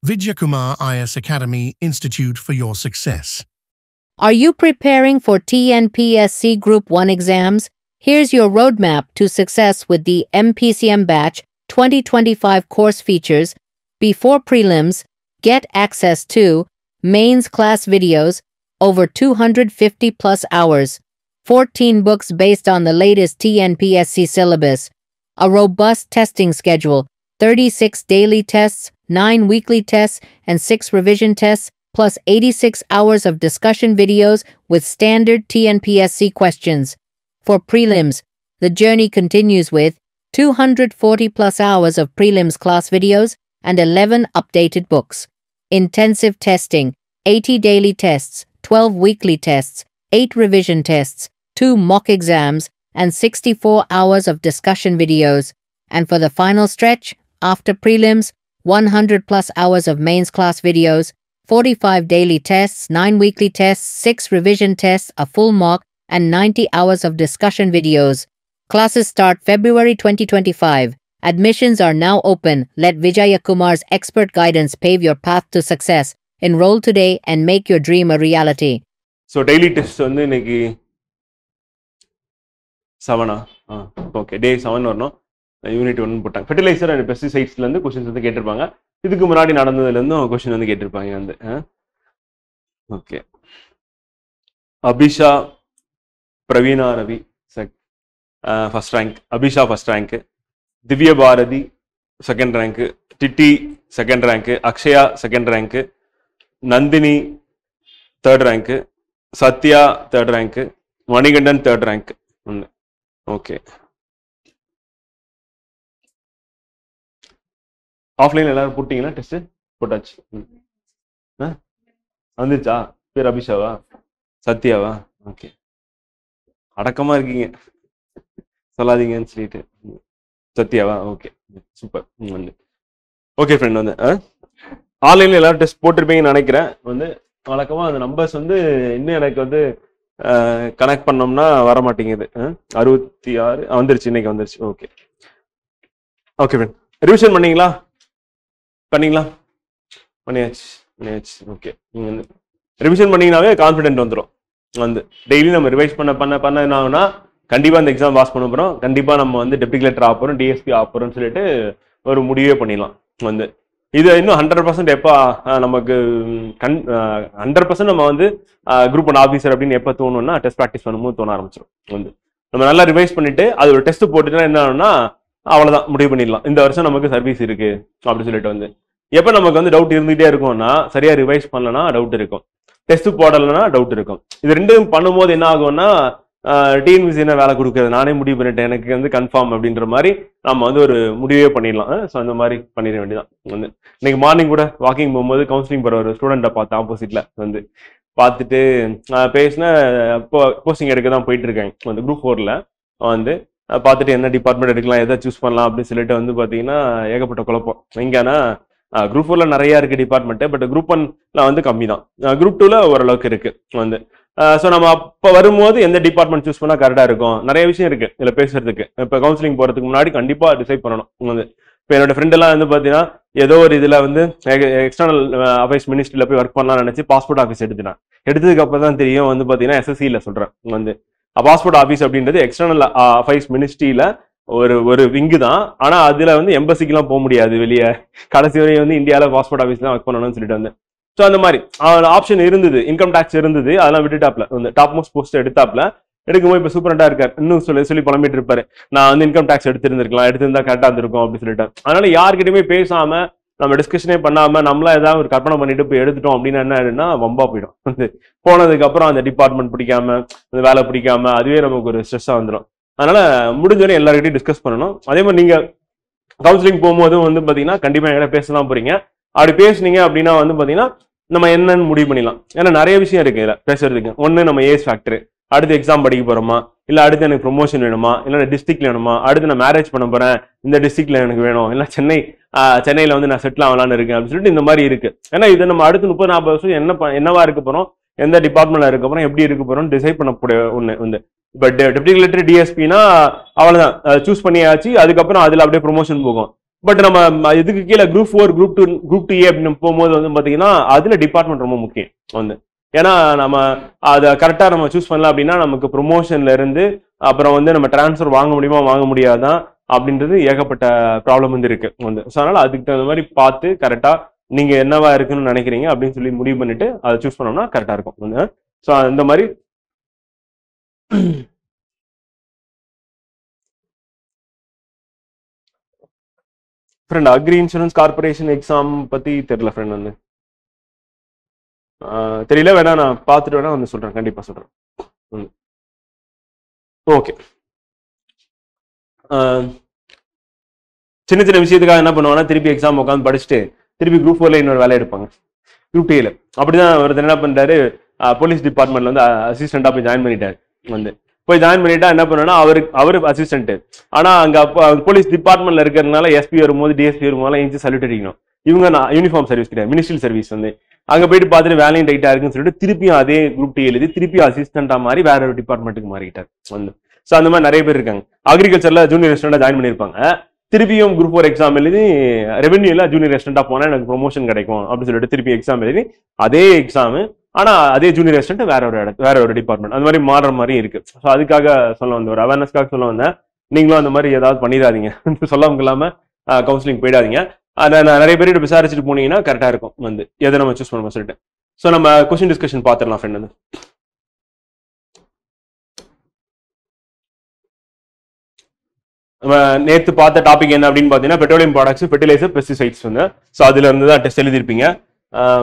Vidyakumar IS Academy Institute for your success. Are you preparing for TNPSC Group 1 exams? Here's your roadmap to success with the MPCM Batch 2025 course features. Before prelims, get access to mains class videos, over 250 plus hours, 14 books based on the latest TNPSC syllabus, a robust testing schedule, 36 daily tests, 9 weekly tests, and 6 revision tests, plus 86 hours of discussion videos with standard TNPSC questions. For prelims, the journey continues with 240 plus hours of prelims class videos and 11 updated books. Intensive testing, 80 daily tests, 12 weekly tests, 8 revision tests, 2 mock exams, and 64 hours of discussion videos. And for the final stretch, after prelims, 100 plus hours of mains class videos, 45 daily tests, 9 weekly tests, 6 revision tests, a full mock, and 90 hours of discussion videos. Classes start February 2025. Admissions are now open. Let Vijayakumar's expert guidance pave your path to success. Enroll today and make your dream a reality. So daily tests வந்து இன்னைக்கு 7 okay டே 7 வரணும். Unit 1 போட்டாங்க. Fertiliser and பெஸ்டிசைட்ஸ்ல இருந்து questions வந்து கேட்டிருப்பாங்க. இதுக்கு முன்னாடி நடந்ததுல இருந்தும் क्वेश्चन வந்து கேட்டிருப்பாங்க வந்து. Okay. Abisha Praveena Ravi first rank, Abisha first rank, Divya Bharathi second rank, டிட்டி second rank, Akshaya second rank, Nandhini third rank, Sathya third rank, Manikandan third rank. Okay. ஆஃப்லைன்ல எல்லாரும் போட்டீங்கன்னா டெஸ்ட் போட்டாச்சு. வந்துச்சா? பேர் அபிஷாவா சத்யாவா? ஓகே, அடக்கமா இருக்கீங்க, சொல்லாதீங்கன்னு சொல்லிட்டு. சத்யாவா? Okay, super. வந்து ஓகே ஃப்ரெண்ட், வந்து ஆன்லைன்ல எல்லாரும் டெஸ்ட் போட்டிருப்பீங்கன்னு நினைக்கிறேன். வந்து வழக்கமா அந்த நம்பர்ஸ் வந்து இன்னும் எனக்கு வந்து கனெக்ட் பண்ணோம்னா வர மாட்டேங்குது. 66 வந்துருச்சு, இன்னைக்கு வந்துருச்சு. ஓகே ஓகே ஃப்ரெண்ட், ரிவிஷன் பண்ணீங்களா? பண்ணியாச்சு. ஓகே, நீங்க வந்து ரிவிஷன் பண்ணீங்கன்னாவே கான்ஃபிடென்ட் வந்துடும். வந்து டெய்லி நம்ம ரிவைஸ் பண்ண என்ன ஆகுனா, கண்டிப்பா இந்த எக்ஸாம் பாஸ் பண்ண போறோம், கண்டிப்பா நம்ம வந்து டெப்டி கலெக்டர் ஆக போறோம், டிஎஸ்பி ஆக போறோம்னு சொல்லிட்டு ஒரு முடிவே பண்ணிடலாம். வந்து இது இன்னும் 100% எப்போ நமக்கு 100% நம்ம வந்து குரூப் 1 ஆஃபீஸர் அப்படின்னு எப்போ தோணும்னா, டெஸ்ட் ப்ராக்டிஸ் பண்ணும்போது தோண ஆரம்பிச்சிடும். வந்து நம்ம நல்லா ரிவைஸ் பண்ணிட்டு அது ஒரு டெஸ்ட் போட்டுட்டா என்ன ஆகும்னா, அவ்வளவுதான், முடிவு பண்ணிடலாம் இந்த வருஷம் நமக்கு சர்வீஸ் இருக்கு அப்படின்னு சொல்லிட்டு. வந்து எப்போ நமக்கு வந்து டவுட் இருந்துகிட்டே இருக்கும்னா, சரியா ரிவைஸ் பண்ணலன்னா டவுட் இருக்கும், டெஸ்ட் போடலைன்னா டவுட் இருக்கும். இது ரெண்டும் பண்ணும்போது என்ன ஆகும்னா, டிஎன்பிசி என்ன வேலை கொடுக்குறது, நானே முடிவு பண்ணிட்டேன், எனக்கு வந்து கன்ஃபார்ம் அப்படின்ற மாதிரி நம்ம வந்து ஒரு முடிவே பண்ணிடலாம். ஸோ அந்த மாதிரி பண்ணிட வேண்டியதான். வந்து இன்னைக்கு மார்னிங் கூட வாக்கிங் போகும்போது கவுன்சிலிங் போகிற ஒரு ஸ்டூடெண்ட்டை பார்த்தேன் ஆப்போசிட்ல. வந்து பார்த்துட்டு பேசின போஸ்டிங் எடுக்க தான் போயிட்டு இருக்காங்க. வந்து குரூப் 4ல வந்து பார்த்துட்டு என்ன டிபார்ட்மெண்ட் எடுக்கலாம், எதை சூஸ் பண்ணலாம் அப்படின்னு சொல்லிட்டு வந்து பார்த்தீங்கன்னா ஏகப்பட்ட குழப்பம். எங்கன்னா குரூப் 4ல நிறைய இருக்கு டிபார்ட்மெண்ட், பட் குரூப் 1ல வந்து கம்மி தான், குரூப் 2ல ஓரளவுக்கு இருக்கு. வந்து ஸோ நம்ம அப்போ வரும்போது எந்த டிபார்ட்மெண்ட் சூஸ் பண்ணால் கரெக்டாக இருக்கும், நிறைய விஷயம் இருக்கு இதில் பேசுறதுக்கு. இப்போ கவுன்சிலிங் போகிறதுக்கு முன்னாடி கண்டிப்பாக டிசைட் பண்ணணும். வந்து இப்போ என்னோட ஃப்ரெண்ட் எல்லாம் வந்து பார்த்தீங்கன்னா ஏதோ ஒரு இதில் வந்து எக்ஸ்டர்னல் அஃபேர்ஸ் மினிஸ்ட்ரியில் போய் ஒர்க் பண்ணலாம்னு நினச்சி பாஸ்போர்ட் ஆஃபீஸ் எடுத்ததுக்கு அப்புறம் தான் தெரியும் வந்து பார்த்தீங்கன்னா எஸ்எஸ்சியில் சொல்கிறேன். வந்து பாஸ்போர்ட் ஆஃபீஸ் அப்படின்றது எக்ஸ்டர்னல் அஃபேர்ஸ் மினிஸ்ட்ரியில ஒரு விங்கு தான். ஆனா அதுல வந்து எம்பசிக்கெல்லாம் போக முடியாது வெளியே, கடைசி வரையும் வந்து இந்தியாவில் பாஸ்போர்ட் ஆஃபீஸ் தான் ஒர்க் பண்ணணும்னு சொல்லிட்டு வந்து. ஸோ அந்த மாதிரி ஆப்ஷன் இருந்தது, இன்கம் டேக்ஸ் இருந்தது, அதெல்லாம் விட்டுட்டாப்ல. வந்து டாப் மோஸ்ட் போஸ்ட் எடுத்தாப்ல, எடுக்கும்போது இப்போ சூப்பரண்டா இருக்காரு, இன்னும் சொல்லி புலம்பிட்டு இருப்பாரு, நான் வந்து இன்கம் டேக்ஸ் எடுத்திருந்தா கரெக்டா இருந்திருக்கும் அப்படின்னு சொல்லிட்டு. அதனால யார்கிட்டயுமே பேசாம, நம்ம டிஸ்கஷனே பண்ணாம நம்மளா ஏதாவது ஒரு கற்பனை பண்ணிட்டு போய் எடுத்துட்டோம் அப்படின்னு என்ன ஆயிடும்னா வம்பா போயிடும். வந்து போனதுக்கு அப்புறம் அந்த டிபார்ட்மெண்ட் பிடிக்காம, அந்த வேலை பிடிக்காம, அதுவே நமக்கு ஒரு ஸ்ட்ரெஸ்ஸா வந்துடும். அதனால முடிஞ்ச வரையும் எல்லாருக்கிட்டையும் டிஸ்கஸ் பண்ணணும். அதே மாதிரி நீங்க கவுன்சிலிங் போகும்போதும் வந்து பாத்தீங்கன்னா கண்டிப்பா எங்கிட்ட பேசலாம் போறீங்க. அப்படி பேசுனீங்க அப்படின்னா வந்து பாத்தீங்கன்னா நம்ம என்னன்னு முடிவு பண்ணிடலாம். ஏன்னா நிறைய விஷயம் இருக்கு இதுல பேசுறதுக்கு. ஒண்ணு நம்ம ஏஜ் ஃபேக்டர், அடுத்து எக்ஸாம் படிக்க போறோமா, இல்ல அடுத்து எனக்கு ப்ரொமோஷன் வேணுமா, இல்ல டிஸ்ட்ரிக்ட் வேணுமா, அடுத்து நான் மேரேஜ் பண்ண போறேன், இந்த டிஸ்ட்ரிக்ட்ல எனக்கு வேணும், இல்ல சென்னையில வந்து நான் செட்டில் ஆகலான்னு இருக்கேன் அப்படின்னு சொல்லிட்டு இந்த மாதிரி இருக்கு. ஏன்னா இது நம்ம அடுத்து 30-40 வருஷம் என்னவா இருக்க போறோம், எந்த டிபார்ட்மெண்ட்ல இருக்க போறோம், எப்படி இருக்க போறோம் டிசைட் பண்ணக்கூடிய ஒண்ணு. வந்து பட் டெப்டி கலெக்டர் டிஎஸ்பினா அவ்வளவுதான், சூஸ் பண்ணியாச்சு, அதுக்கப்புறம் அதுல அப்படியே ப்ரொமோஷன் போகும். பட் நம்ம இதுக்கு கீழே குரூப் 4 குரூப் 2A அப்படின்னு போகும்போது வந்து பாத்தீங்கன்னா அதுல டிபார்ட்மெண்ட் ரொம்ப முக்கியம் வந்து. ஏன்னா நம்ம அதை கரெக்டா நம்ம சூஸ் பண்ணலாம் அப்படின்னா நமக்கு ப்ரொமோஷன்ல இருந்து அப்புறம் வந்து நம்ம டிரான்ஸ்ஃபர் வாங்க முடியுமா வாங்க முடியாதான் அப்படின்றது ஏகப்பட்ட ப்ராப்ளம் வந்து இருக்கு வந்து. ஸோ அதனால அதுக்கு தகுந்த மாதிரி பார்த்து கரெக்டா நீங்க என்னவா இருக்குன்னு நினைக்கிறீங்க அப்படின்னு சொல்லி முடிவு பண்ணிட்டு அதை சூஸ் பண்ணோம்னா கரெக்டா இருக்கும் வந்து. ஸோ அந்த மாதிரி friend agri insurance corporation exam பத்தி தெரியல ஃப்ரெண்ட் வந்து. தெரியல, வேணா நான் பார்த்துட்டு வேணா வந்து சொல்றேன், கண்டிப்பா சொல்றேன். ஓகே. சின்ன சின்ன விஷயத்துக்காக என்ன பண்ணுவாங்கன்னா திருப்பி எக்ஸாம் உட்காந்து படிச்சுட்டு திருப்பி குரூப் 4ல இன்னொரு வேலை எடுப்பாங்க. குரூப் 2ல அப்படிதான் ஒருத்தர் என்ன பண்றாரு, போலீஸ் டிபார்ட்மெண்ட்ல வந்து அசிஸ்டண்டா போய் ஜாயின் பண்ணிட்டாரு வந்து. போய் ஜாயின் பண்ணிட்டா என்ன பண்ணுன்னா அவரு அசிஸ்டன்ட். ஆனா அங்க போலீஸ் டிபார்ட்மெண்ட்ல இருக்கிறதுனால எஸ்பி வரும்போது டிஎஸ்பி வரும்போது இன்ச்சு சல்யூட் அடிக்கணும். இவங்க யூனிஃபார்ம் சர்வீஸ் கிடையாது, மினிஸ்ட்ரியல் சர்வீஸ் வந்து. அங்க போயிட்டு பார்த்துட்டு வேலையும் டைட்டா இருக்குன்னு சொல்லிட்டு திருப்பியும் அதே குரூப் 2 எழுதி திருப்பி அசிஸ்டண்டா மாறி வேற ஒரு டிபார்ட்மெண்ட்டுக்கு மாறிட்டார் வந்து. ஸோ அந்த மாதிரி நிறைய பேர் இருக்காங்க. அக்ரிகல்ச்சர்ல ஜூனியர் ரெஸ்டாரண்டா ஜாயின் பண்ணியிருப்பாங்க, திருப்பியும் குரூப் 4 எக்ஸாம் எழுதி ரெவென்யூல ஜூனியர் ரெஸ்டாரண்டா போனா எனக்கு ப்ரொமோஷன் கிடைக்கும் அப்படின்னு சொல்லிட்டு திருப்பி எக்ஸாம் எழுதி அதே எக்ஸாம் ஆனா அதே ஜூனியர் ரெஸ்டாரண்ட் வேற ஒரு டிபார்ட்மெண்ட் அந்த மாதிரி மாறுற மாதிரி இருக்கு. ஸோ அதுக்காக சொல்ல வந்தேன், ஒரு அவேர்னஸ்க்காக சொல்ல வந்தேன். நீங்களும் அந்த மாதிரி ஏதாவது பண்ணிடாதீங்க, சொல்லாம இல்லாம கவுன்சிலிங் போயிடாதீங்க. அதை நான் நிறைய பேர்கிட்ட விசாரிச்சுட்டு போனீங்கன்னா கரெக்டா இருக்கும் வந்து எதை நம்ம சூஸ் பண்ணணும் சொல்லிட்டு. ஸோ நம்ம கொஸ்டின் டிஸ்கஷன் பார்த்துடலாம் ஃப்ரெண்ட் வந்து. நம்ம நேற்று பார்த்த டாபிக் என்ன அப்படின்னு பார்த்தீங்கன்னா பெட்ரோலியம் ப்ராடக்ட்ஸ், ஃபெர்டிலைசர், பெஸ்டிசைட்ஸ் வந்து. ஸோ அதுல இருந்து தான் டெஸ்ட் எழுதிருப்பீங்க,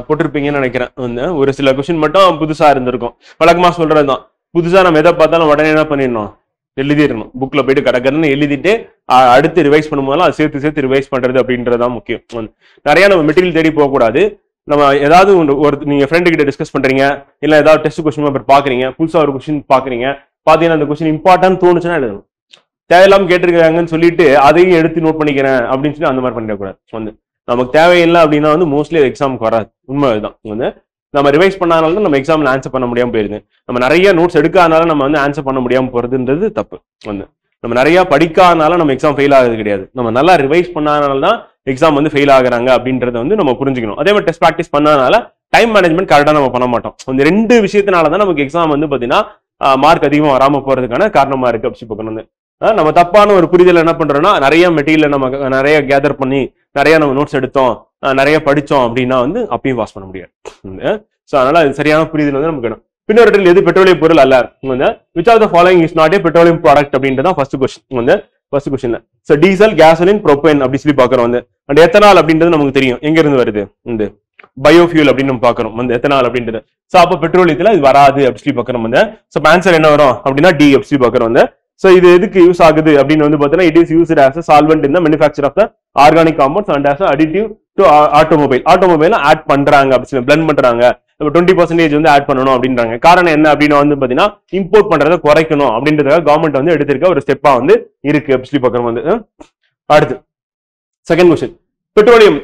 போட்டிருப்பீங்கன்னு நினைக்கிறேன் வந்து. ஒரு சில கொஸ்டின் மட்டும் புதுசா இருந்திருக்கும். வழக்கமா சொல்றதுதான், புதுசா நம்ம எதை பார்த்தாலும் உடனே என்ன பண்ணிடணும், எழுதிடணும். புக்ல போயிட்டு கடற்கன்னு எழுதிட்டு அடுத்து ரிவைஸ் பண்ணும்போதெல்லாம் அது சேர்த்து சேர்த்து ரிவைஸ் பண்றது அப்படின்றதான் முக்கியம். நிறைய நம்ம மெட்டீரியல் தேடி போகக்கூடாது. நம்ம ஏதாவது ஒரு நீங்க ஃப்ரெண்டு கிட்ட டிஸ்கஸ் பண்றீங்க, இல்ல ஏதாவது டெஸ்ட் கொஸ்டின் பேப்பர் பாக்குறீங்க, புதுசா ஒரு கொஸ்டின் பாக்குறீங்க, பாத்தீங்கன்னா அந்த கொஸ்டின் இம்பார்ட்டன்ட் தோணுச்சுன்னா எழுதணும். தேவையில்லாம கேட்டிருக்காங்கன்னு சொல்லிட்டு அதையும் எடுத்து நோட் பண்ணிக்கிறேன் அப்படின்னு சொல்லி அந்த மாதிரி பண்ணிடக்கூடாது வந்து. நமக்கு தேவையில்லை அப்படின்னா வந்து மோஸ்ட்லி எக்ஸாமுக்கு வராது. உண்மை இதுதான் வந்து. நம்ம ரிவைஸ் பண்ணாலும் தான் நம்ம எக்ஸாம்ல ஆன்சர் பண்ண முடியாம போயிருது. நம்ம நிறைய நோட்ஸ் எடுக்காதனால நம்ம வந்து ஆன்சர் பண்ண முடியாம போறதுன்றது தப்பு வந்து. நம்ம நிறைய படிக்காதனால நம்ம எக்ஸாம் ஃபெயில் ஆகுது கிடையாது, நம்ம நல்லா ரிவைஸ் பண்ணாதனால தான் எக்ஸாம் வந்து ஃபெயில் ஆகுறாங்க அப்படின்றத வந்து நம்ம புரிஞ்சுக்கணும். அதே மாதிரி டெஸ்ட் ப்ராக்டிஸ் பண்ணாதனால டைம் மேனேஜ்மெண்ட் கரெக்டாக நம்ம பண்ண மாட்டோம். இந்த ரெண்டு விஷயத்தினால தான் நமக்கு எக்ஸாம் வந்து பார்த்தீங்கன்னா மார்க் அதிகமாக வராமல் போறதுக்கான காரணமா இருக்கு அப்படி பார்க்கணும். நம்ம தப்பான ஒரு புரிதல் என்ன பண்றோம்னா நிறைய மெட்டீரியல் நம்ம நிறைய கேதர் பண்ணி நிறைய நம்ம நோட்ஸ் எடுத்தோம், நிறைய படிச்சோம் அப்படின்னா வந்து அப்பயும் பாஸ் பண்ண முடியாது. ஸோ அதனால அது சரியான புரிதல் வந்து நமக்கு வேணும். பின்னொரு எது பெட்ரோலிய பொருள் அல்ல வந்து, which are the following is not a petroleum product அப்படின்றதான் ஃபர்ஸ்ட் கொஸ்டின் வந்து. ஃபர்ஸ்ட் கொஸ்டின்ல ஸோ டீசல், கேசோலின், ப்ரோபேன் அப்படி சொல்லி பாக்குறோம் வந்து. அண்ட் எத்தனால் அப்படின்றது நமக்கு தெரியும் எங்க இருந்து வருது, இந்த பயோஃபியூல் அப்படின்னு நம்ம பாக்குறோம் வந்து எத்தனால் அப்படின்றது. ஸோ அப்போ பெட்ரோலியத்துல இது வராது அப்படி சொல்லி பாக்குறோம் வந்து. ஸோ ஆன்சர் என்ன வரும் அப்படின்னா டி அப்படி சொல்லி பாக்குறோம் வந்து. ஸோ இது எதுக்கு யூஸ் ஆகுது அப்படின்னு வந்து பார்த்தீங்கன்னா it is used as a solvent in the manufacture of the organic compounds and as additive to automobile add பண்றாங்க அப்படி பிளண்ட் பண்றாங்க. நம்ம 20% வந்து ஆட் பண்ணணும் அப்படின்றாங்க. காரணம் என்ன அப்படின்னா வந்து பாத்தீங்கன்னா இம்போர்ட் பண்றதை குறைக்கணும் அப்படின்றதுக்காக கவர்மெண்ட் வந்து எடுத்திருக்க ஒரு ஸ்டெப்பா வந்து இருக்கு அப்படி பார்க்கணும் வந்து. அடுத்து second question, petroleum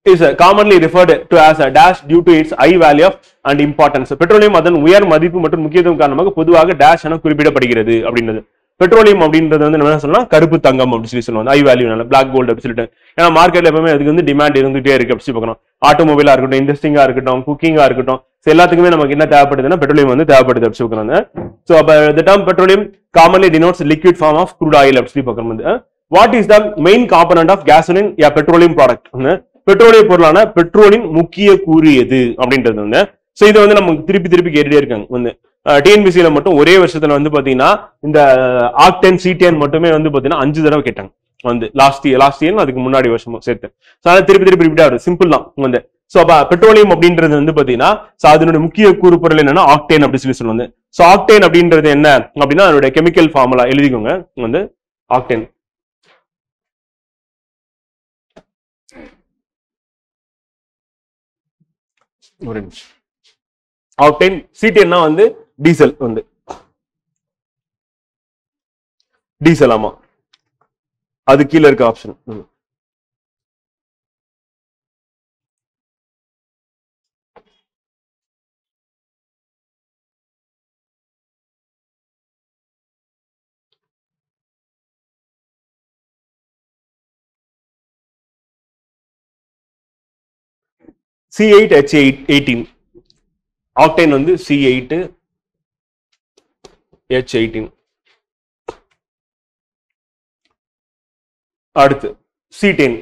is commonly referred to as a dash due to its high value of and importance. Petroleum அதன் உயர் மதிப்பு மற்றும் முக்கியத்துவம் காரணமாக பொதுவாக டேஷ் என குறிப்பிடப்படுகிறது அப்படின்றது. பெட்ரோலியம் அப்படின்றது வந்து என்ன சொல்லலாம், கருப்பு தங்கம் அப்படின்னு சொல்லி சொல்லுவாங்க, ஹை வேல்யூனால பிளாக் கோல்டு அப்படின்னு சொல்லிட்டு. ஏன்னா மார்க்கெட்ல எப்பவுமே அதுக்கு வந்து டிமாண்ட் இருந்துட்டே இருக்கு அப்படி பார்க்கணும். ஆட்டோமொபைலா இருக்கட்டும், இண்டஸ்ட்ரிங்கா இருக்கட்டும், குக்கிங்கா இருக்கட்டும், எல்லாத்துக்குமே நமக்கு என்ன தேவைப்படுதுன்னா பெட்ரோலியம் வந்து தேவைப்படுது அப்படி பார்க்கணும். ஸோ அப்ப the term petroleum commonly denotes liquid form of crude oil அப்படி பார்க்கணும். What is the main component of gasoline யா பெட்ரோலியம் ப்ராடக்ட். பெட்ரோலிய பொருளான பெட்ரோலின் முக்கிய கூறு எது அப்படின்றது வந்து. ஸோ இதை வந்து நமக்கு திருப்பி திருப்பி கேட்டுட்டே இருக்காங்க வந்து. டிஎன்பிசியில மட்டும் ஒரே வருஷத்துல வந்து பாத்தீங்கன்னா இந்த ஆக்டேன் சிடேன் மட்டுமே வந்து பாத்தீங்கன்னா 5 தடவை கேட்டாங்க வந்து. லாஸ்ட் இயர் அதுக்கு முன்னாடி வருஷமும் சேர்த்து. திருப்பி திருப்பி ரிப்பீட் ஆகுது, சிம்பிள் தான் வந்து. சோ அப்ப பெட்ரோலியம் அப்படின்றது வந்து பாத்தீங்கன்னா அதனுடைய முக்கிய கூறு பொருள் என்னன்னா ஆக்டேன் அப்படி சொல்லி சொல்லுவாங்க. சோ ஆக்டேன் அப்படின்றது என்ன அப்படின்னா அதனுடைய கெமிக்கல் ஃபார்முலா எழுதிக்கோங்க வந்து. ஆக்டேன் ஒரு நிமிஷம். ஆக்டேன் சிடேன்னா வந்து டீசல் வந்து. டீசல், ஆமா, அது கீழே இருக்க ஆப்ஷன். C8 H18 ஆக்டைன் வந்து C8 H18. அடுத்து C10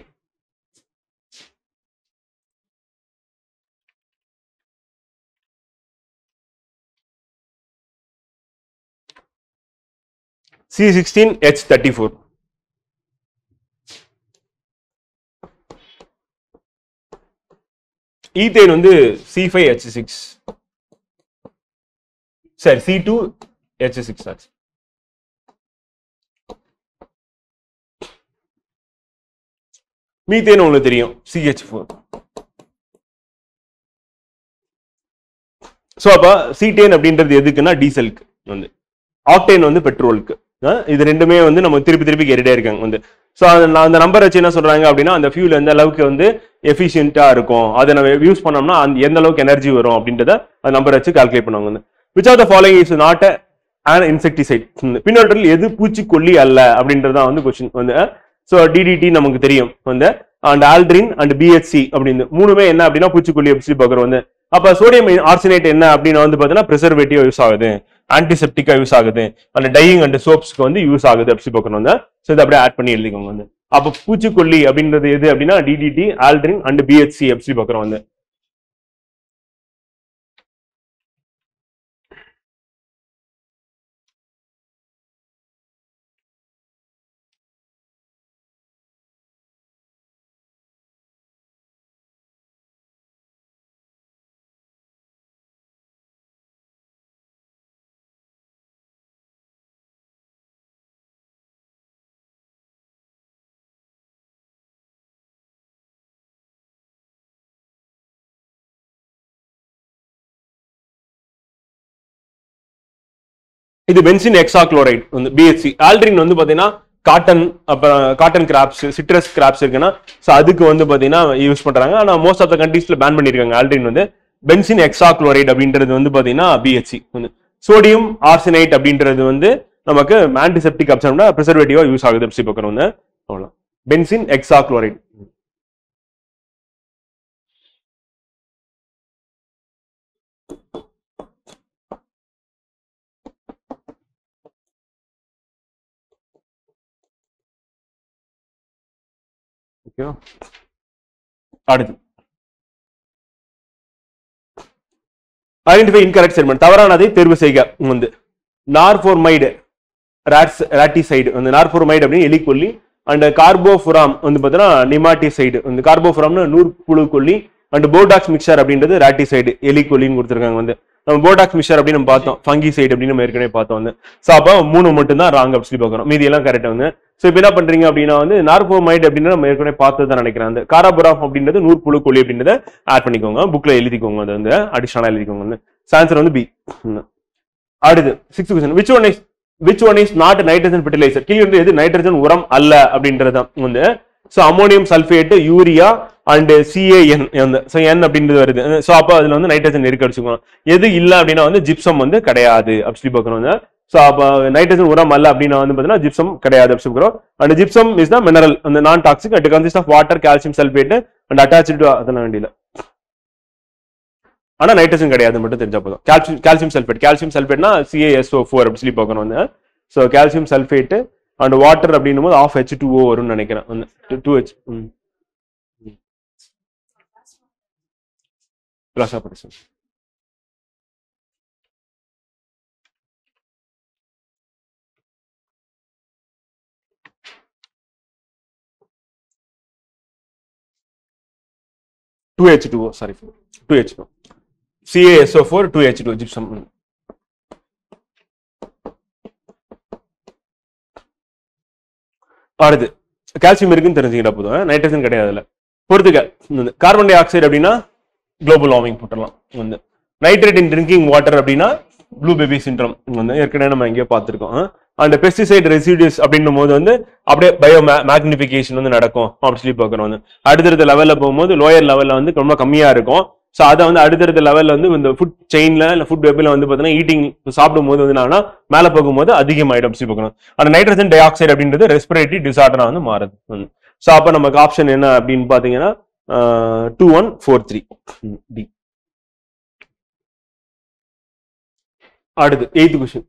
C16 H34. ஈத்தேன் வந்து C5 H6. சரி C2 H6 ஆச்சு. மீத்தேன் உங்களுக்கு தெரியும் CH4. சோ அப்ப C10 அப்படின்றது எதுக்குன்னா டீசலுக்கு வந்து, ஆக்டேன் வந்து பெட்ரோலுக்கு. இது ரெண்டுமே வந்து நம்ம திருப்பி கேட்டுட்டே இருக்காங்க வந்து. ஸோ அந்த நம்பர் வச்சு என்ன சொல்றாங்க அப்படின்னா, அந்த ஃபியூல் எந்த அளவுக்கு வந்து எஃபிஷியன்ட்டா இருக்கும், அதை நம்ம யூஸ் பண்ணோம்னா எந்த அளவுக்கு எனர்ஜி வரும் அப்படின்றத அந்த நம்பர் வச்சு கால்குலேட் பண்ணுவாங்க வந்து. Which are the following is not an insecticide. பின்னொற்றில் எது பூச்சிக்கொல்லி அல்ல அப்படின்றதான் வந்து கொஸ்டின் வந்து. ஸோ DDT நமக்கு தெரியும் வந்து, அண்ட் ஆல்ட்ரின் அண்ட் BHC அப்படின்னு மூணுமே என்ன அப்படின்னா பூச்சிக்கொல்லி எப்படி பார்க்குறோம் வந்து. அப்ப சோடியம் ஆர்சனேட் என்ன அப்படின்னு வந்து பாத்தீங்கன்னா ப்ரிசர்வேட்டிவ் யூஸ் ஆகுது, ஆன்டிசெப்டிக்கா யூஸ் ஆகுது, அந்த டையிங் அண்ட் சோப்ஸ்க்கு வந்து யூஸ் ஆகுது அப்படி பார்க்கணும் வந்து. ஸோ இதை அப்படியே ஆட் பண்ணி எழுதிக்கோங்க வந்து. அப்ப பூச்சிக்கொல்லி அப்படின்றது எது அப்படின்னா DDT, ஆல்ட்ரின் அண்ட் BHC அப்படி பார்க்குறோம் வந்து. இது பென்சின் ஹெக்ஸாக்ளோரைடு வந்து BHC. ஆல்ட்ரின் வந்து பாத்தீங்கன்னா காட்டன் கிராப்ஸ், சிட்ரஸ் கிராப்ஸ் இருக்குன்னா ஸோ அதுக்கு வந்து பாத்தீங்கன்னா யூஸ் பண்றாங்க. ஆனா மோஸ்ட் ஆஃப் த கண்ட்ரீஸ்ல பேன் பண்ணிருக்காங்க ஆல்ட்ரின் வந்து. பென்சின் ஹெக்ஸாக்ளோரைடு அப்படின்றது வந்து பாத்தீங்கன்னா BHC வந்து. சோடியம் ஆர்சனைட் அப்படின்றது வந்து நமக்கு ஆன்டிசெப்டிக் அப்சர்வ்னா ப்ரிசர்வேட்டிவா யூஸ் ஆகுது அப்படி பார்க்கறோம் வந்து. அவ்வளவுதான். பென்சின் ஹெக்ஸாக்ளோரைடு. அடுத்து ஐடென்டிஃபை இன்கரெக்ட் ஸ்டேட்மென்ட், தவறானதை தேர்வு செய்க வந்து. நார்ஃபோர்மைடு ராட்டிசைடு வந்து, நார்ஃபோர்மைடு அப்படின்னு எலிக்கொல்லி, அண்ட் கார்போஃபுராம் வந்து பார்த்தீங்கன்னா நிமாட்டிசைடு வந்து. கார்போஃபுராம்னு நூற்புழு கொல்லி, அண்ட் போடாக்ஸ் மிக்சர் அப்படின்றது ராட்டிசைடு எலிக்கொல்லின்னு கொடுத்துருக்காங்க வந்து. நம்ம போடாக்ஸ் மிக்சர் அப்படின்னு நம்ம பார்த்தோம், ஃபங்கிசைடு அப்படின்னு நம்ம ஏற்கனவே பார்த்தோம் வந்து. ஸோ அப்போ 3 மட்டும் தான் ராங் அப்படி பார்க்குறோம், மீதி எல்லாம் கரெக்டாக வந்து. ஸோ இப்போ என்ன பண்றீங்க அப்படின்னா வந்து நார்ஃபோமைடு அப்படின்னு நம்ம ஏற்கனவே பார்த்தது தான் நினைக்கிறேன். அந்த காராபுராம் அப்படின்றது நூற்புழு கொல்லி அப்படின்றத ஆட் பண்ணிக்கோங்க, புக்ல எழுதிக்கோங்க, அது வந்து அடிஷனலா எழுதிக்கோங்க வந்து. ஆன்சர் வந்து B. அடுத்து 6th question, which one is not nitrogen fertilizer? கீழே இருந்து எது நைட்ரஜன் உரம் அல்ல அப்படின்றது வந்து. So ammonium sulphate, urea and CAN, so N அப்படின்றது வருது. ஸோ அப்போ அதுல வந்து நைட்ரஜன் இருக்க அடிச்சுக்கணும். எது இல்லை அப்படின்னா வந்து ஜிப்சம் வந்து கிடையாது அப்படி பார்க்கணும். ஸோ அப்போ நைட்ரஜன் உரம் அல்ல அப்படின்னா வந்து பார்த்தீங்கன்னா ஜிப்சம் கிடையாது அப்படி சொல்கிறோம். And gypsum is the mineral, அந்த non toxic, and consist of water, calcium sulphate and attach to, அதெல்லாம் வேண்டியல. ஆனா நைட்ரஜன் கிடையாது மட்டும் தெரிஞ்சா போதும். கால்சியம் சல்ஃபேட்னா CaSO4 அப்படி சொல்லி பார்க்கணும் வந்து. So calcium sulphate and water அப்படின்னும் போது ஆஃப் H2O வரும்னு நினைக்கிறேன் வந்து. 2H plus operation. H2O, sorry, 2H2O, CaSO4 2H2O gypsum. அடுத்து கால்சியம் இருக்குன்னு தெரிஞ்சுக்கிட்டா போதும், நைட்ரஜன் கிடையாதுல. பொறுத்துக்க, கார்பன் டை ஆக்சைடு அப்படின்னா குளோபல் வார்மிங் போட்டுடலாம் வந்து. நைட்ரேட் இன் ட்ரிங்கிங் வாட்டர் அப்படின்னா ப்ளூ பேபி சிண்ட்ரோம் வந்து ஏற்கனவே நம்ம எங்கேயோ பார்த்துருக்கோம். அண்ட் பெஸ்டிசைட் ரெசிடியூஸ் அப்படின்னும் போது வந்து அப்படியே பயோ மேக்னிஃபிகேஷன் வந்து நடக்கும் அப்படி சொல்லி பார்க்குறோம் வந்து. அடுத்தடுத்த லெவலில் போகும்போது லோயர் லெவலில் வந்து ரொம்ப கம்மியாக இருக்கும். ஸோ அதை வந்து அடுத்தடுத்த லெவலில் வந்து இந்த ஃபுட் செயினில் இல்லை ஃபுட் வெப்பில் வந்து பார்த்தீங்கன்னா ஈட்டிங் சாப்பிடும் போது வந்து என்னன்னா மேலே போகும்போது அதிகமாயிடும் அப்படி பார்க்கணும். ஆனால் நைட்ரஜன் டை ஆக்சைடு அப்படின்றது ரெஸ்பிரேட்டரி டிசார்டராக வந்து மாறுது. ஸோ அப்போ நமக்கு ஆப்ஷன் என்ன அப்படின்னு பார்த்தீங்கன்னா 2143 டி. அடுத்து 8th கொஸ்டின்.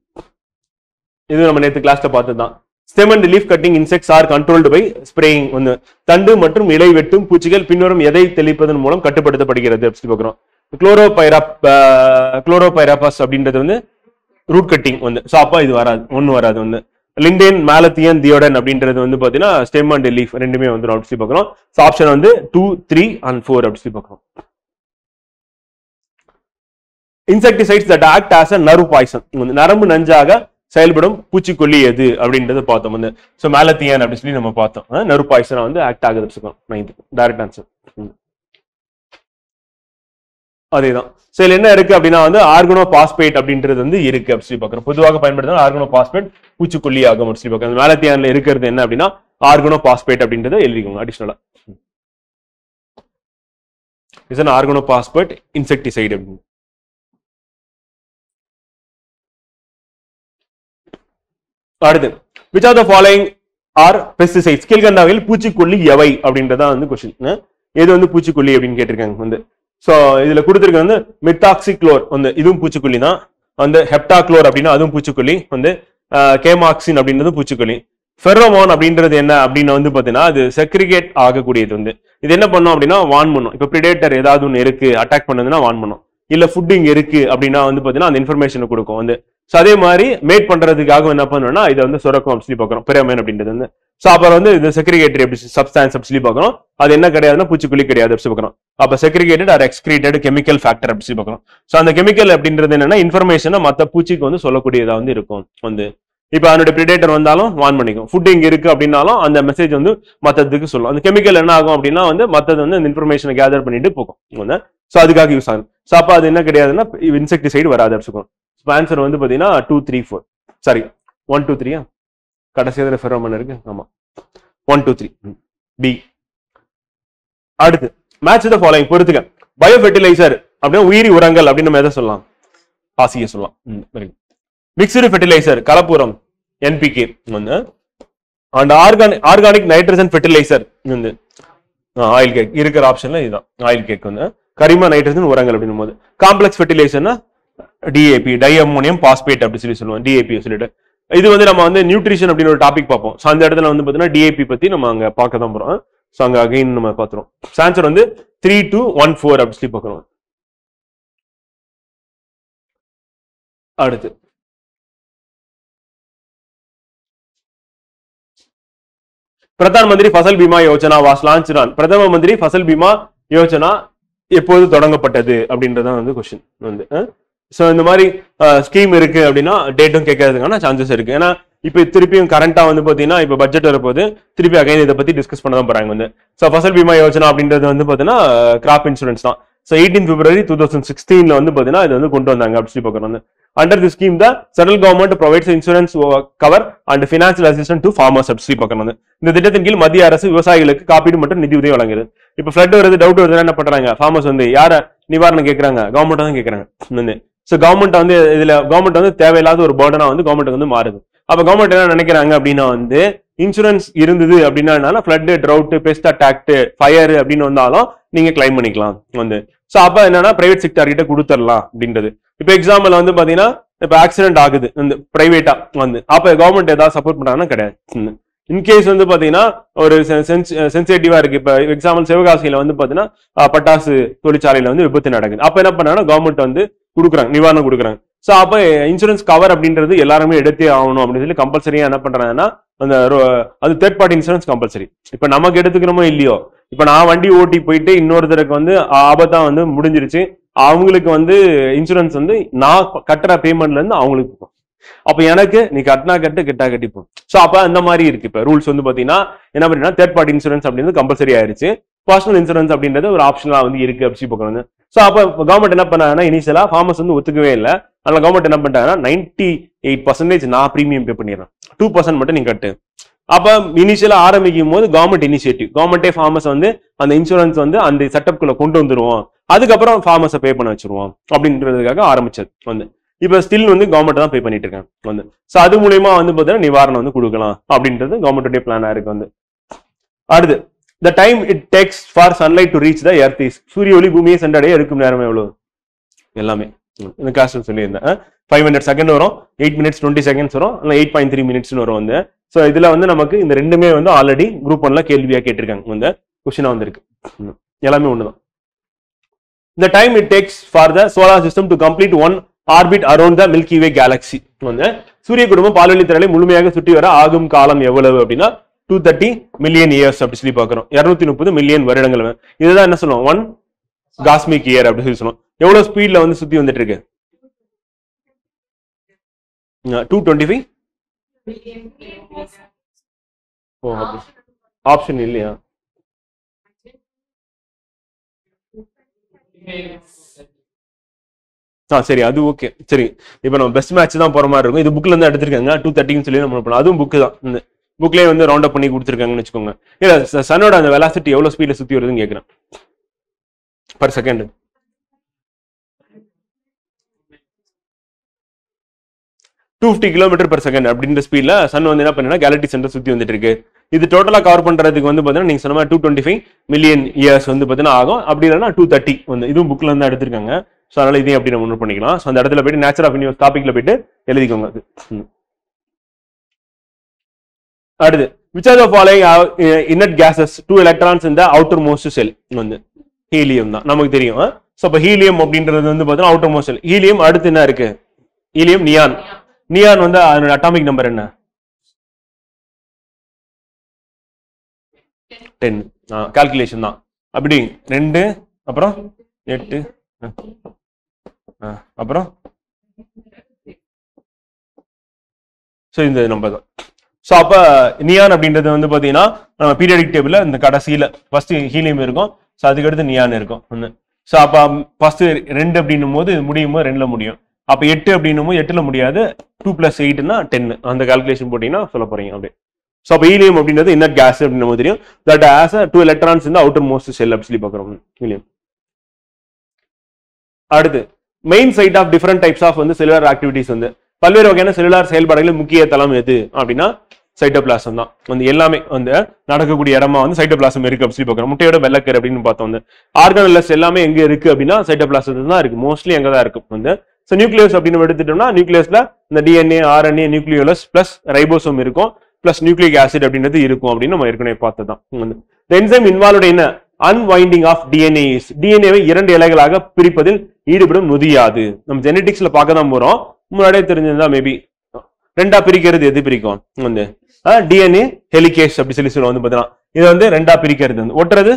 இது நம்ம நேற்று கிளாஸ்ல பார்த்ததுதான். Stem and leaf cutting insects are controlled by spraying. ஒன்று தண்டு மற்றும் இலை வெட்டும் பூச்சிகள் பின்வரும் எதை தெளிப்பதன் மூலம் கட்டுப்படுத்தப்படுகிறது அப்படி பார்க்கிறோம். குளோரோபைராபஸ் அப்படின்றது வந்து ரூட் கட்டிங் வந்து. ஸோ அப்போ இது வராது, ஒன்று வராது வந்து. லிண்டேன், மேலத்தியன், தியோடன் அப்படின்றது வந்து பார்த்தீங்கன்னா ஸ்டெம் அண்ட் லீஃப் ரெண்டுமே வந்து அப்படி பார்க்கிறோம். ஸோ ஆப்ஷன் வந்து 2, 3 and 4 அப்படி பார்க்கிறோம். Insecticides that act as a nerve poison. நரம்பு நஞ்சாக செயல்படும் பூச்சிக்கொல்லி எது அப்படின்றத பார்த்தோம் வந்து. ஸோ மேலத்தியன் அப்படின்னு சொல்லி நம்ம பார்த்தோம். நர்வ் பாய்சனா வந்து ஆக்ட் ஆகுது. 9th direct answer. அதேதான். ஸோ இதுல என்ன இருக்கு அப்படின்னா வந்து ஆர்கனோபாஸ்பேட் அப்படின்றது வந்து இருக்கு அப்படி சொல்லி பார்க்கிறோம். பொதுவாக பயன்படுத்தினா ஆர்கனோபாஸ்பேட் பூச்சிக்கொல்லி ஆகும் அப்படி சொல்லி பார்க்கிறோம். மேலத்தியான்ல இருக்கிறது என்ன அப்படின்னா ஆர்கனோபாஸ்பேட் அப்படின்றத எழுதிக்கோங்க அடிஷனலா. இஸ் an ஆர்கனோபாஸ்பேட் இன்செக்டிசைடு அப்படின்னு. அடுத்து which of the following are pesticides? கீழ்கண்டவையில் பூச்சிக்கொல்லி எவை அப்படின்றதா வந்து கொஸ்டின். எது வந்து பூச்சிக்கொல்லி அப்படின்னு கேட்டிருக்காங்க வந்து. ஸோ இதுல கொடுத்துருக்க வந்து மெத்தாக்சிக்ளோர் வந்து இதுவும் பூச்சிக்கொல்லி தான் வந்து. ஹெப்டாக்ளோர் அப்படின்னா அதுவும் பூச்சிக்கொல்லி வந்து. கேமாக்சின் அப்படின்றது பூச்சிக்கொல்லி. ஃபெரோமோன் அப்படின்றது என்ன அப்படின்னு வந்து பாத்தீங்கன்னா அது செக்ரிகேட் ஆகக்கூடியது வந்து. இது என்ன பண்ணும் அப்படின்னா வார்ன் பண்ணும். இப்போ பிரிடேட்டர் ஏதாவது ஒன்று இருக்கு அட்டாக் பண்ணதுன்னா வார்ன் பண்ணும். இல்ல ஃபுட் இங்க இருக்கு அப்படின்னா வந்து பாத்தீங்கன்னா அந்த இன்ஃபர்மேஷனை கொடுக்கும் வந்து. ஸோ அதே மாதிரி மேட் பண்றதுக்காக என்ன பண்ணணும்னா இதை வந்து சுரக்கும் அப்படி சொல்லி பார்க்கணும். பெரோமோன் அப்படின்றது வந்து. ஸோ அப்புறம் வந்து இது செக்ரிகேட்டரி சப்ஸ்டான்ஸ் அப்படி சொல்லி பார்க்கணும். அது என்ன கிடையாதுன்னா பூச்சிக்கொல்லி கிடையாது அப்படி பார்க்கணும். அப்ப segregated or excreted chemical factor அப்படி சொல்லி பார்க்கணும். ஸோ அந்த கெமிக்கல் அப்படின்றது என்னன்னா இன்ஃபர்மேஷனை மற்ற பூச்சிக்கு வந்து சொல்லக்கூடியதா வந்து இருக்கும் வந்து. இப்போ அதனுடைய பிரிடேட்டர் வந்தாலும் வார்ன் பண்ணிக்கும். ஃபுட் இங்க இருக்கு அப்படின்னாலும் அந்த மெசேஜ் வந்து மற்றதுக்கு சொல்லும். அந்த கெமிக்கல் என்ன ஆகும் அப்படின்னா வந்து மற்றது வந்து அந்த இன்ஃபர்மேஷனை கேதர் பண்ணிட்டு போகும். ஸோ அதுக்காக யூஸ் ஆகும். ஸோ அப்போ அது என்ன கிடையாதுன்னா இன்செக்டிசைடு வராது அப்படி சொல்லணும். ஆன்சர் வந்து பாத்தீங்கன்னா 2, 3, 4 சாரி 1, 2, 3 கடைசியாக ஃபெரோமோன் இருக்கு. ஆமா 1, 2, 3 பி. அடுத்து மேட்ச் தி ஃபாலோயிங் பொறுத்துக்க. பயோ ஃபெர்டிலைசர் அப்படின்னா உயிரி உரங்கள் அப்படின்னு நம்ம எதை சொல்லலாம்? பாசியை சொல்லலாம். மிக்ஸ்டு ஃபெர்டிலைசர் கலப்புரம் NPK வந்து. அண்ட் ஆர்கானிக் நைட்ரஜன் ஃபெர்டிலைசர் வந்து ஆயில் கேக் இருக்கிற ஆப்ஷன்ல இதுதான். ஆயில் கேக் வந்து கரிம நைட்ரஜன் உரங்கள் அப்படின்னும் போது. காம்ப்ளெக்ஸ் ஃபெர்டிலைசர்னா DAP டை அம்மோனியம் பாஸ்பேட் அப்படி சொல்லுவோம். DAP சொல்லிட்டு இது வந்து நம்ம வந்து நியூட்ரிஷன் அப்படின்னு ஒரு டாபிக் பார்ப்போம். ஸோ அந்த இடத்துல வந்து பார்த்தீங்கன்னா DAP பத்தி நம்ம அங்க பார்க்க தான் போறோம். ஸோ அங்க அகைன் நம்ம பார்த்துறோம். ஆன்சர் வந்து 3, 2, 1, 4 அப்படி சொல்லி பார்க்கணும். அடுத்து Pradhan Mantri Fasal Bima Yojana was launched on. Pradhama Mantri Fasal Bima Yojana எப்போது தொடங்கப்பட்டது அப்படின்றதான் வந்து கொஸ்டின் வந்து. ஸோ இந்த மாதிரி ஸ்கீம் இருக்கு அப்படின்னா டேட்டும் கேட்கறதுக்கான சான்சஸ் இருக்கு. ஏன்னா இப்போ திருப்பியும் கரண்டா வந்து பாத்தீங்கன்னா இப்போ பட்ஜெட் வரப்போது திருப்பி அகைன் இதை பத்தி டிஸ்கஸ் பண்ண தான் போறாங்க வந்து. ஸோ ஃபசல் பீமா யோஜனா அப்படின்றது வந்து பாத்தீங்கன்னா கிராப் இன்சூரன்ஸ் தான். ஸோ 18 February 2016 வந்து பாத்தீங்கன்னா இது வந்து கொண்டு வந்தாங்க அப்படி சொல்லி பார்க்கணும். Under the scheme, the central government provides insurance cover and financial assistance to farmers அப்படி சொல்லி பார்க்கணும். இந்த திட்டத்தின் கீழ் மத்திய அரசு விவசாயிகளுக்கு காப்பீடு மற்றும் நிதி உதவி வழங்குது. இப்போ ஃபிளட் வருது, டவுட் வருதுன்னா என்ன பண்றாங்க? ஃபார்மர்ஸ் வந்து யார நிவாரணம் கேட்கறாங்க? கவர்மெண்ட் தான் கேட்கறாங்க. ஸோ கவர்மெண்ட் வந்து இதுல கவர்மெண்ட் வந்து தேவையில்லாத ஒரு பர்டனா வந்து கவர்மெண்ட் வந்து மாறுது. அப்ப கவர்மெண்ட் என்ன நினைக்கிறாங்க அப்படின்னா வந்து இன்சூரன்ஸ் இருந்தது அப்படின்னா flood, drought, pest attack, fire அப்படின்னு வந்தாலும் நீங்க கிளைம் பண்ணிக்கலாம் வந்து. ஸோ அப்ப என்னன்னா பிரைவேட் செக்டார் கிட்ட கொடுத்துடலாம் அப்படின்றது. இப்ப எக்ஸாம்பிள் வந்து பாத்தீங்கன்னா இப்ப ஆக்சிடென்ட் ஆகுது இந்த பிரைவேட்டா வந்து, அப்ப கவர்மெண்ட் ஏதாவது சப்போர்ட் பண்றாங்கன்னா கிடையாது. இன்கேஸ் வந்து பாத்தீங்கன்னா ஒரு சென்சிட்டிவா இருக்கு. இப்ப எக்ஸாம்பிள் சிவகாசியில வந்து பாத்தீங்கன்னா பட்டாசு தொழிற்சாலையில வந்து விபத்து நடக்குது. அப்ப என்ன பண்ணாங்கன்னா கவர்மெண்ட் வந்து கொடுக்குறாங்க, நிவாரணம் கொடுக்குறாங்க. ஸோ அப்ப இன்சூரன்ஸ் கவர் அப்படின்றது எல்லாருமே எடுத்தே ஆகணும் அப்படின்னு சொல்லி கம்பல்சரியா என்ன பண்றாங்கன்னா அந்த அது தேர்ட் பார்ட்டி இன்சூரன்ஸ் கம்பல்சரி. இப்ப நமக்கு எடுத்துக்கிறோமோ இல்லையோ, இப்ப நான் வண்டி ஓட்டி போயிட்டு இன்னொருத்தருக்கு வந்து ஆபத்தா வந்து முடிஞ்சிருச்சு, அவங்களுக்கு வந்து இன்சூரன்ஸ் வந்து நான் கட்டுற பேமெண்ட்ல இருந்து அவங்களுக்கு போகும். அப்ப எனக்கு நீ கட்டினா கட்டு, கெட்டா கட்டிப்போம். சோ அப்ப அந்த மாதிரி இருக்கு. இப்ப ரூல்ஸ் வந்து பாத்தீங்கன்னா என்ன பண்ணா தேர்ட் பார்ட்டி இன்சூரன்ஸ் அப்படின்றது கம்பல்சரி ஆயிருச்சு. பர்சனல் இன்சூரன்ஸ் அப்படின்றது ஒரு ஆப்ஷனலா வந்து இருக்கு அப்படி பார்க்கணும். சோ அப்ப கவர்மெண்ட் என்ன பண்ணாங்கன்னா இனிஷியலா ஃபார்மர்ஸ் வந்து ஒத்துக்கவே இல்லை. அதனால கவர்மெண்ட் என்ன பண்ணிட்டாங்கன்னா 98% நான் பிரீமியம் பே பண்ணிடுறேன், 2% மட்டும் நீங்க கட்டு. அப்ப இனிஷியலா ஆரம்பிக்கும் போது கவர்மெண்ட் இனிஷியேட்டிவ், கவர்மெண்டே ஃபார்மர்ஸ் வந்து அந்த இன்சூரன்ஸ் வந்து அந்த செட்டப்குள்ள கொண்டு வந்துருவோம், அதுக்கப்புறம் ஃபார்மர்ஸை பே பண்ண வச்சிருவோம் அப்படின்றதுக்காக ஆரம்பிச்சது வந்து. இப்ப ஸ்டில் வந்து கவர்மெண்ட் தான் பே பண்ணிட்டு இருக்காங்க வந்து. சோ அது மூலியமா வந்து பாத்தீங்கன்னா நிவாரணம் வந்து கொடுக்கலாம் அப்படின்றது கவர்மெண்டோட பிளானா இருக்கு வந்து. அடுத்து the time it takes for sunlight to reach the earth is சூரிய ஒளி பூமியை சென்றடைய எடுக்கும் நேரம் எவ்வளவு எல்லாமே இந்த கிளாஸ் சொல்லியிருந்தேன் 500 செகண்ட் வரும் 8 minutes 20 seconds வரும் இல்லை 8.3 minutes வரும் வந்து ஸோ இதுல வந்து நமக்கு இந்த ரெண்டுமே வந்து ஆல்ரெடி குரூப் 1ல கேள்வியா கேட்டிருக்காங்க வந்து கொஸ்டினா வந்திருக்கு எல்லாமே ஒண்ணுதான் the time it takes for the solar system to complete one orbit around the Milky Way galaxy வந்து சூரிய குடும்பம் பால்வெளி திரளை முழுமையாக சுற்றி வர ஆகும் காலம் எவ்வளவு அப்படின்னா 230 million years அப்படி சொல்லி பார்க்கிறோம் 230 மில்லியன் வருடங்கள் இதுதான் என்ன சொல்லுவோம் 1 காஸ்மிக் இயர் அப்படி சொல்லி சொல்லுவோம் எவ்வளவு ஸ்பீட்ல வந்து சுத்தி வந்துட்டு இருக்கு 225 ஆப்ஷன் இல்லையா சரி அது ஓகே சரி இப்போ நம்ம பெஸ்ட் மேட்ச் தான் போற மாதிரி இருக்கும் இது புக்ல இருந்து எடுத்திருக்காங்க 230 சொல்லி நம்ம பண்ணலாம் அதுவும் புக் தான் இந்த புக்லயே வந்து ரவுண்ட் அப் பண்ணி கொடுத்துருக்காங்கன்னு வச்சுக்கோங்க இல்ல சன்னோட அந்த வெலாசிட்டி எவ்வளவு ஸ்பீட்ல சுத்தி வருதுன்னு கேட்கிறேன் per second 250 kilometre per second அப்படின்ற ஸ்பீட்ல சன் வந்து என்ன பண்ணா கேலக்டி சென்டர் சுத்தி வந்துட்டு இருக்கு இது டோட்டலா கவர் பண்றதுக்கு வந்து பாத்தீங்கன்னா நீங்க சொன்ன 225 மில்லியன் இயர்ஸ் வந்து பாத்தீங்கன்னா ஆகும் அப்படி இல்லைன்னா 230 வந்து இதுவும் புக்ல இருந்து எடுத்திருக்காங்க ஸோ அதனால இதையும் அப்படி நம்ம நோட் பண்ணிக்கலாம் ஸோ அந்த இடத்துல போயிட்டு நேச்சர் ஆஃப் யூனிவர்ஸ் டாபிக்ல போயிட்டு எழுதிக்கோங்க அது அடுத்து which are the following inert gases 2 electrons in the outermost shell வந்து ஹீலியம் தான் நமக்கு தெரியும் ஸோ அப்போ ஹீலியம் அப்படின்றது வந்து பார்த்தீங்கன்னா outermost shell ஹீலியம் அடுத்து என்ன இருக்கு ஹீலியம் நியான் நியான் வந்து அதோட அட்டாமிக் நம்பர் என்ன 10 கால்குலேஷன் தான் அப்படி 2 அப்புறம் 8 அப்புறம் ஸோ இந்த நம்பர் தான் ஸோ அப்போ நியான் அப்படின்றது வந்து பார்த்தீங்கன்னா நம்ம பீரியாடிக் டேபிள்ல இந்த கடைசியில் ஃபர்ஸ்ட் ஹீலியம் இருக்கும் ஸோ அதுக்கடுத்து நியான் இருக்கும் ஒன்று ஸோ அப்போ ஃபர்ஸ்ட் 2 அப்படின்னும் போது இது முடியும் போது 2ல முடியும் அப்போ 8 அப்படின்னும் போது 8ல முடியாது 2 + 8னா 10 அந்த கால்குலேஷன் போட்டீங்கன்னா சொல்ல போறீங்க அப்படியே ஸோ அப்போ ஹீலியம் அப்படின்றது இன்னர் கேஸ் அப்படின்னு நம்ம தெரியும் that as 2 electrons in the outermost shell அப்படி சொல்லி பார்க்குறோம் ஹீலியம் அடுத்து main site of different types of வந்து செல்லுலார் ஆக்டிவிட்டிஸ் வந்து பல்வேறு வகையான செல்லுலார் செயல்பாடுகளில் முக்கிய தளம் எது அப்படின்னா சைட்டோபிளாசம் தான் வந்து எல்லாமே வந்து நடக்கக்கூடிய இடமா வந்து சைட்டோபிளாசம் இருக்கு அப்படி சொல்லி பார்க்குறோம் முட்டையோட வெள்ளக்கரு அப்படின்னு பார்த்தோம் வந்து ஆர்கானல்லஸ் எல்லாமே எங்க இருக்கு அப்படின்னா சைட்டோபிளாசம் தான் இருக்கு மோஸ்ட்லி எங்க தான் இருக்கு வந்து ஸோ நியூக்ளியஸ் அப்படின்னு எடுத்துட்டோம்னா நியூக்ளியஸ்ல இந்த DNA RNA nucleolus plus ribosome இருக்கும் பிளஸ் நியூக்ளிக் ஆசிட் அப்படின்றது இருக்கும் அப்படின்னு நம்ம ஏற்கனவே பார்த்ததான் வந்து என்சைம் இன்வால்வ்ட் என்ன அன்வைண்டிங் ஆஃப் டிஎன்ஏஸ் டிஎன்ஏவை 2 இலைகளாக பிரிப்பதில் ஈடுபடும் நொதியாது நம்ம ஜெனடிக்ஸ்ல பார்க்க தான் போறோம் முன்னாடியே தெரிஞ்சிருந்தா மேபி 2ஆ பிரிக்கிறது எது பிரிக்கும் வந்து டிஎன்ஏ ஹெலிகேஸ் அப்படி சொல்லி சொல்லுவோம் வந்து பார்த்தீங்கன்னா இது வந்து 2ஆ பிரிக்கிறது வந்து ஒட்டுறது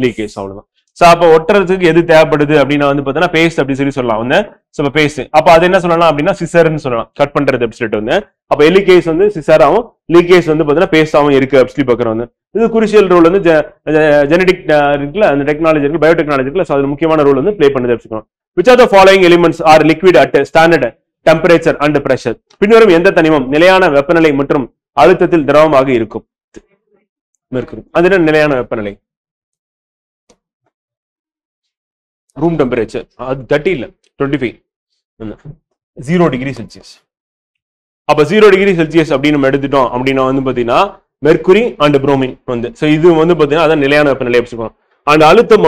லீகேஸ் அவ்வளவுதான் ஸோ அப்போ ஒட்டுறதுக்கு எது தேவைப்படுது அப்படின்னா வந்து பார்த்தீங்கன்னா பேஸ்ட் அப்படி சொல்லி சொல்லலாம் வந்து ஸோ பேஸ்ட் அப்போ அது என்ன சொல்லலாம் அப்படின்னா சிசர்ன்னு சொல்லலாம் கட் பண்றது அப்படி சொல்லிட்டு வந்து அப்போ எலிகேஸ் வந்து சிசராகவும் லீகேஸ் வந்து பார்த்தீங்கன்னா பேஸ்டாகவும் இருக்கு அப்படி சொல்லி பார்க்குறோம் வந்து இது குருஷியல் ரோல் வந்து ஜெனடிக் இருக்குல்ல அந்த டெக்னாலஜி இருக்கு பயோடெக்னாலஜி இருக்குல்ல ஸோ அது முக்கியமான ரோல் வந்து பிளே பண்ணி வச்சுக்கணும் which are the following elements are liquid at standard temperature and pressure பின்வரும் எந்த தனிமம் நிலையான வெப்பநிலை மற்றும் அழுத்தத்தில் திரவமாக இருக்கும் மெர்க்குரி அது நிலையான வெப்பநிலை ரூம் டெம்பரேச்சர் அது 30 இல்ல 25 0 டிகிரி செல்சியஸ் அப்ப 0 டிகிரி செல்சியஸ் அப்படின்னு நம்ம எடுத்துட்டோம் அப்படின்னா வந்து பாத்தீங்கன்னா மெர்க்குரி அண்ட் புரோமின் வந்து இது வந்து பாத்தீங்கன்னா அதான் நிலையான வெப்பநிலை அப்படி சொல்லுவோம் அண்ட் அழுத்தம்